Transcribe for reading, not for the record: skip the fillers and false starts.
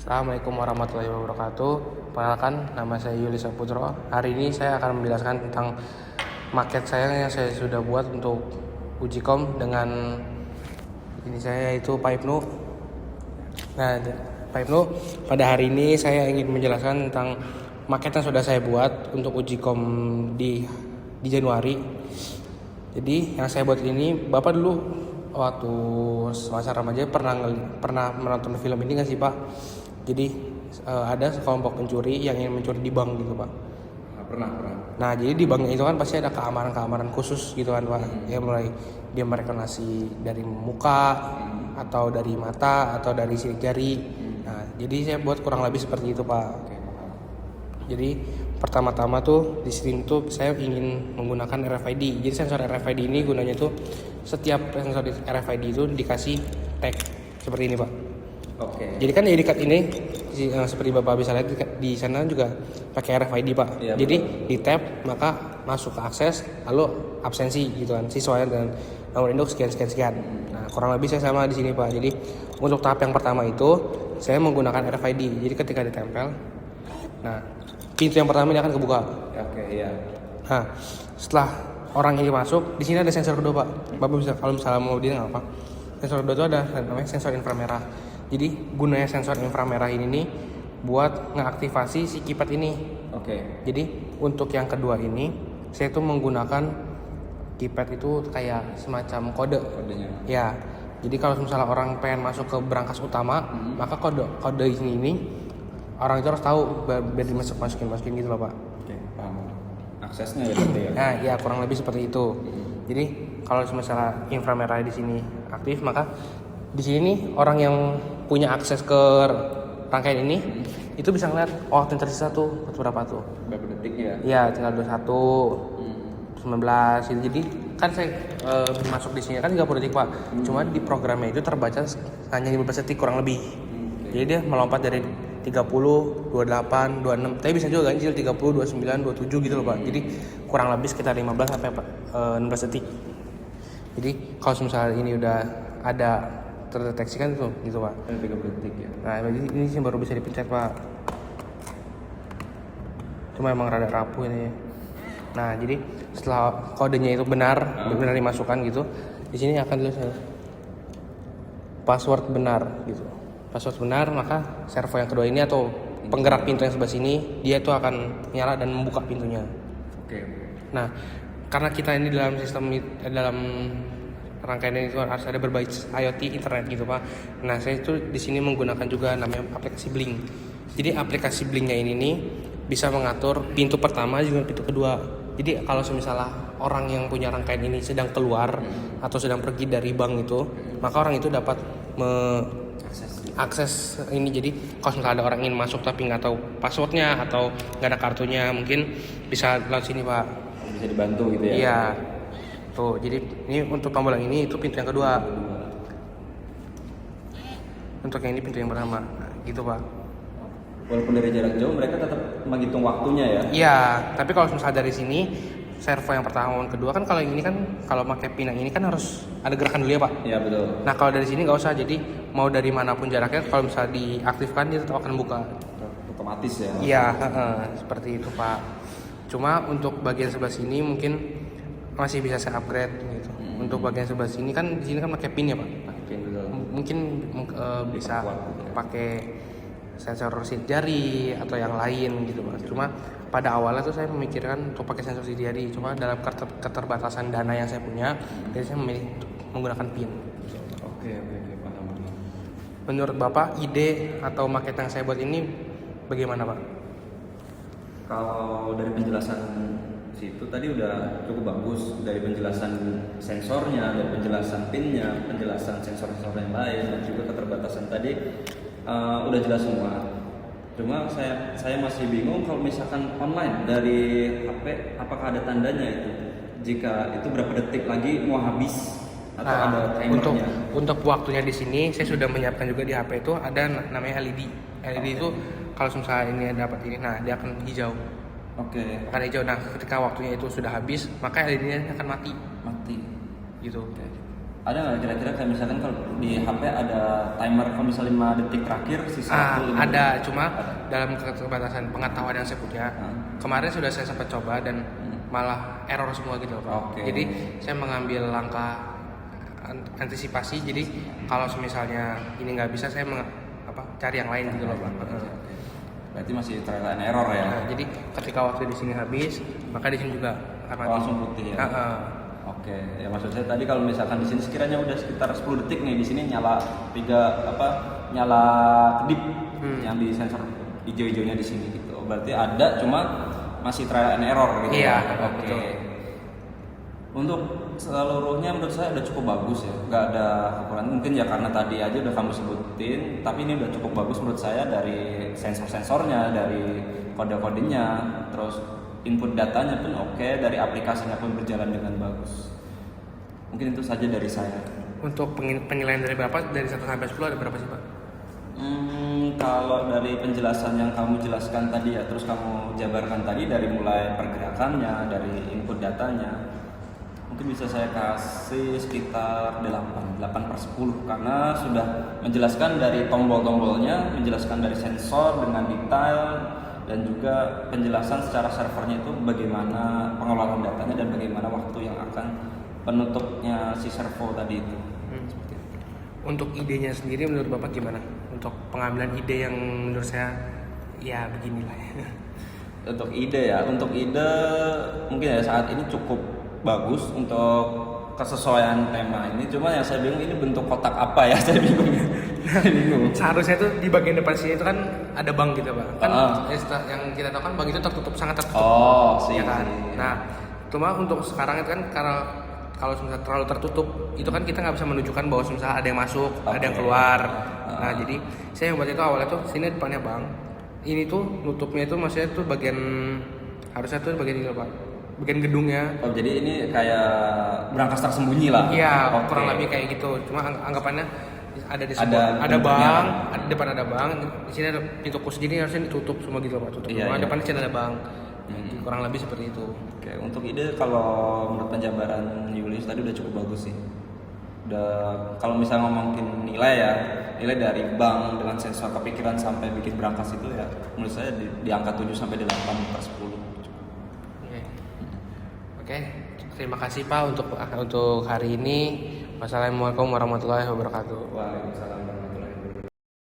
Assalamualaikum warahmatullahi wabarakatuh. Perkenalkan, nama saya Yuli Saputro. Hari ini saya akan menjelaskan tentang maket saya yang saya sudah buat untuk uji kom dengan ini saya, yaitu Pak Ibnu. Nah, Pak Ibnu, pada hari ini saya ingin menjelaskan tentang maket yang sudah saya buat untuk uji kom di Januari. Jadi yang saya buat ini, Bapak dulu waktu masa remaja pernah menonton film ini nggak sih, Pak? Jadi ada sekelompok pencuri yang ingin mencuri di bank gitu, Pak. Pernah. Nah, jadi di bank itu kan pasti ada keamanan khusus gitu kan, Pak. Ya, mulai dia merekonasi dari muka atau dari mata atau dari sidik jari. Nah, jadi saya buat kurang lebih seperti itu, Pak. Jadi pertama-tama tuh di sini tuh saya ingin menggunakan RFID. Jadi sensor RFID ini gunanya tuh setiap sensor RFID itu dikasih tag seperti ini, Pak. Oke. Jadi kan ID card ini seperti Bapak bisa lihat di sana juga pakai RFID, Pak. Iya, jadi di tap maka masuk ke akses, lalu absensi gitu kan, siswa dan nomor induk sekian. Nah, kurang lebih saya sama di sini, Pak. Jadi untuk tahap yang pertama itu saya menggunakan RFID. Jadi ketika ditempel, nah pintu yang pertama ini akan kebuka. Oke, iya. Nah, setelah orang ini masuk, di sini ada sensor kedua, Pak. Bapak bisa kalau misalnya mau dia nggak apa. Sensor kedua itu ada namanya sensor inframerah. Jadi gunanya sensor inframerah ini nih buat ngeaktifasi si keypad ini. Oke. Jadi untuk yang kedua ini saya tuh menggunakan keypad itu kayak semacam Kodenya. Ya. Jadi kalau misalnya orang pengen masuk ke brankas utama, maka kode ini orang itu harus tahu biar dimasukin gitu loh, Pak. Oke, paham. Aksesnya ya berarti ya. Nah, ya kurang lebih seperti itu. Jadi kalau misalnya inframerah di sini aktif, maka di sini nih orang yang punya akses ke rangkaian ini itu bisa ngeliat waktu yang tersisa tuh berapa tuh. Berapa detik ya? Iya, tinggal 21, 19 gitu. Jadi kan saya masuk di sini kan 30 detik, Pak. Cuma di programnya itu terbaca hanya 15 detik kurang lebih. Jadi dia melompat dari 30, 28, 26. Tapi bisa juga ganjil 30, 29, 27 gitu loh, Pak. Jadi kurang lebih sekitar 15 sampai 16 detik. Jadi kalau misalnya ini udah ada terdeteksi kan tuh gitu, Pak. 30 detik ya. Nah, ini sih baru bisa dipencet, Pak. Cuma emang rada rapuh ini. Nah, jadi setelah kodenya itu benar dimasukkan gitu, di sini akan tulis password benar gitu. Password benar, maka servo yang kedua ini atau penggerak pintu yang sebelah sini dia tuh akan nyala dan membuka pintunya. Oke. Nah, karena kita ini dalam sistem dalam rangkaian ini harus ada berbasis IoT internet gitu, Pak. Nah, saya itu di sini menggunakan juga namanya aplikasi Blink. Jadi aplikasi Blinknya ini nih bisa mengatur pintu pertama juga pintu kedua. Jadi kalau misalnya orang yang punya rangkaian ini sedang keluar atau sedang pergi dari bank itu, maka orang itu dapat akses ini. Jadi kalau misalnya ada orang ingin masuk tapi nggak tahu passwordnya atau nggak ada kartunya, mungkin bisa lewat sini, Pak. Bisa dibantu gitu ya? Iya. Tuh, jadi ini untuk tombol yang ini itu pintu yang kedua. Untuk yang ini pintu yang pertama. Nah, gitu, Pak. Walaupun dari jarak jauh mereka tetap menghitung waktunya ya? Iya, tapi kalau misalnya dari sini servo yang pertama dan kedua kan kalau yang ini kan kalau pakai pin yang ini kan harus ada gerakan dulu ya, Pak. Iya, betul. Nah, kalau dari sini nggak usah. Jadi mau dari manapun jaraknya kalau misalnya diaktifkan dia tetap akan buka. Otomatis ya? Iya, seperti itu, Pak. Cuma untuk bagian sebelah sini mungkin masih bisa saya upgrade gitu. Untuk bagian sebelah sini kan di sini kan pakai pin ya, Pak. Pakai pin dulu. Mungkin bisa pakai sensor sidik jari atau yang lain gitu, Pak. Cuma pada awalnya tuh saya memikirkan untuk pakai sensor sidik jari. Cuma dalam keterbatasan dana yang saya punya, jadi saya memilih menggunakan pin. Oke, paham. Menurut Bapak, ide atau maket yang saya buat ini bagaimana, Pak? Kalau dari penjelasan situ tadi udah cukup bagus, dari penjelasan sensornya, dari penjelasan pinnya, penjelasan sensor-sensor yang lain, dan juga keterbatasan tadi udah jelas semua. Cuma saya masih bingung kalau misalkan online dari HP, apakah ada tandanya itu? Jika itu berapa detik lagi mau habis atau ada timernya? Untuk waktunya di sini saya sudah menyiapkan juga di HP itu ada namanya LED. LED itu kalau misalnya ini dapat ini, nah dia akan hijau. Oke. Akan hijau. Nah, ketika waktunya itu sudah habis, maka LED-nya akan mati. Mati. Gitu. Ada nggak kira-kira kayak misalkan kalau di HP ada timer kalau misalnya 5 detik terakhir sisa waktu 5 ada, detik? cuma dalam keterbatasan pengetahuan yang saya punya, kemarin sudah saya sempat coba dan malah error semua gitu loh, Pak. Oke. Jadi saya mengambil langkah antisipasi. Jadi kalau misalnya ini nggak bisa, saya cari yang lain gitu loh, Pak. Berarti masih trial and error ya? Nah, jadi ketika waktu di sini habis, maka di sini juga akan mati. Langsung putih ya? Oke, ya maksud saya tadi kalau misalkan di sini sekiranya udah sekitar 10 detik nih, di sini nyala nyala kedip yang di sensor hijau-hijaunya di sini gitu. Berarti ada, cuma masih trial and error gitu. Iya, Oke. betul. Untuk seluruhnya menurut saya udah cukup bagus ya, nggak ada kekurangan. Mungkin ya karena tadi aja udah kamu sebutin, tapi ini udah cukup bagus menurut saya dari sensor-sensornya, dari kode-kodenya, terus input datanya pun oke, dari aplikasinya pun berjalan dengan bagus. Mungkin itu saja dari saya. Untuk penilaian dari berapa? Dari 1 sampai 10 ada berapa sih, Pak? Kalau dari penjelasan yang kamu jelaskan tadi ya, terus kamu jabarkan tadi dari mulai pergerakannya, dari input datanya, mungkin bisa saya kasih sekitar 8/10 karena sudah menjelaskan dari tombol-tombolnya, menjelaskan dari sensor dengan detail, dan juga penjelasan secara servernya itu bagaimana pengelolaan datanya dan bagaimana waktu yang akan penutupnya si servo tadi itu. Seperti itu. Untuk idenya sendiri menurut Bapak gimana? Untuk pengambilan ide yang menurut saya ya beginilah ya. Untuk ide mungkin ya saat ini cukup bagus untuk kesesuaian tema ini. Cuma yang saya bingung ini bentuk kotak apa ya, saya bingung. Seharusnya itu di bagian depan sini itu kan ada bank gitu, Pak. Kan yang kita tahu kan bank itu tertutup, sangat tertutup. Oh, sih. Ya kan? Nah, cuma untuk sekarang itu kan karena kalau misalnya terlalu tertutup, itu kan kita nggak bisa menunjukkan bahwa misalnya ada yang masuk, ada yang keluar. Nah, jadi saya yang buat itu awalnya tuh sini depannya bank. Ini tuh nutupnya itu maksudnya tuh harusnya tuh bagian ini, Pak. Bagian gedungnya. Oh, jadi ini kayak berangkas tersembunyi lah. Iya, kurang lebih kayak gitu. Cuma anggapannya ada di sebuah, ada bank, ada depan ada bank, di sini ada pintu khusus, jadi harusnya ditutup semua gitu Pak, tutup semua. Depan sini ada bank. Kurang lebih seperti itu. Oke, untuk ide kalau menurut penjabaran Julius tadi udah cukup bagus sih. Udah kalau misalnya ngomongin nilai dari bank dengan sensor kepikiran sampai bikin berangkas itu ya menurut saya di angka 7 sampai 8/10. Oke, terima kasih Pak untuk hari ini. Wassalamualaikum warahmatullahi wabarakatuh. Waalaikumsalam.